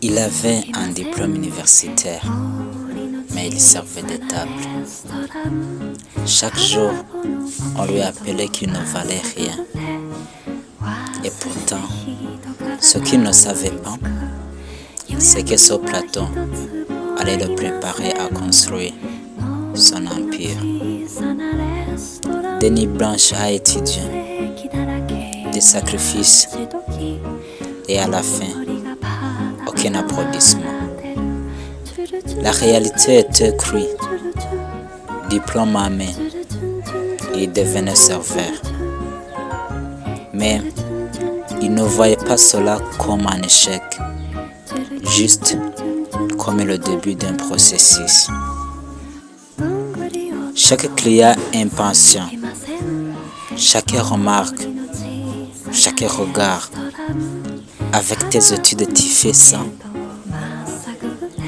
Il avait un diplôme universitaire, mais il servait de table. Chaque jour, on lui appelait qu'il ne valait rien. Et pourtant, ce qu'il ne savait pas, c'est que ce plateau allait le préparer à construire son empire. Denis Blanche a étudié des sacrifices et à la fin, aucun applaudissement. La réalité était crue. Diplôme à main, il devenait serveur. Mais il ne voyait pas cela comme un échec, juste comme le début d'un processus. Chaque client impatient, chaque remarque, chaque regard, avec tes études tu fais ça.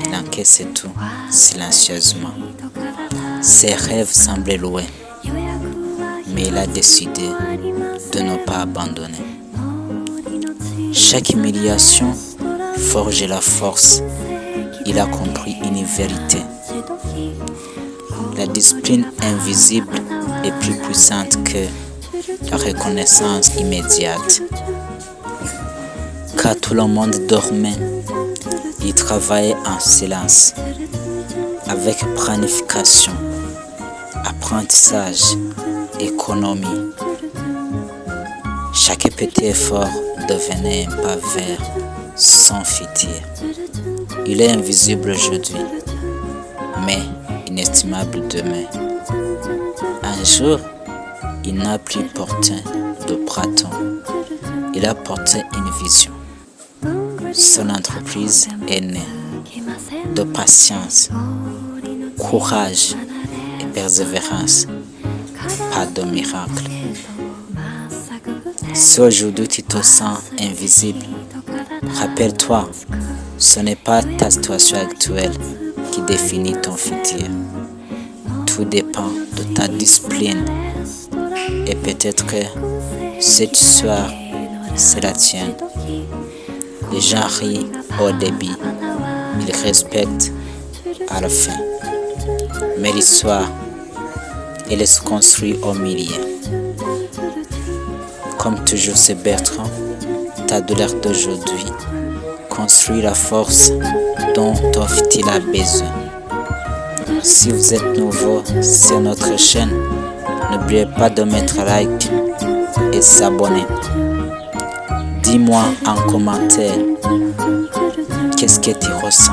Il encaissait tout silencieusement. Ses rêves semblaient loin, mais il a décidé de ne pas abandonner. Chaque humiliation forge la force. Il a compris une vérité. La discipline invisible est plus puissante que la reconnaissance immédiate. Quand tout le monde dormait, il travaillait en silence, avec planification, apprentissage, économie. Chaque petit effort devenait un pas vers son futur. Il est invisible aujourd'hui, mais inestimable demain. Un jour, il n'a plus porté de bâton, il a porté une vision. Son entreprise est née de patience, courage et persévérance, pas de miracle. Si aujourd'hui tu te sens invisible, rappelle-toi, ce n'est pas ta situation actuelle qui définit ton futur. Tout dépend de ta discipline. Et peut-être que cette histoire, c'est la tienne. Les gens rient au début, ils respectent à la fin. Mais l'histoire, elle se construit au milieu. Comme toujours, c'est Bertrand, ta douleur d'aujourd'hui construit la force dont ton futur a besoin. Si vous êtes nouveau sur notre chaîne, n'oubliez pas de mettre like et s'abonner. Dis-moi en commentaire qu'est-ce que tu ressens.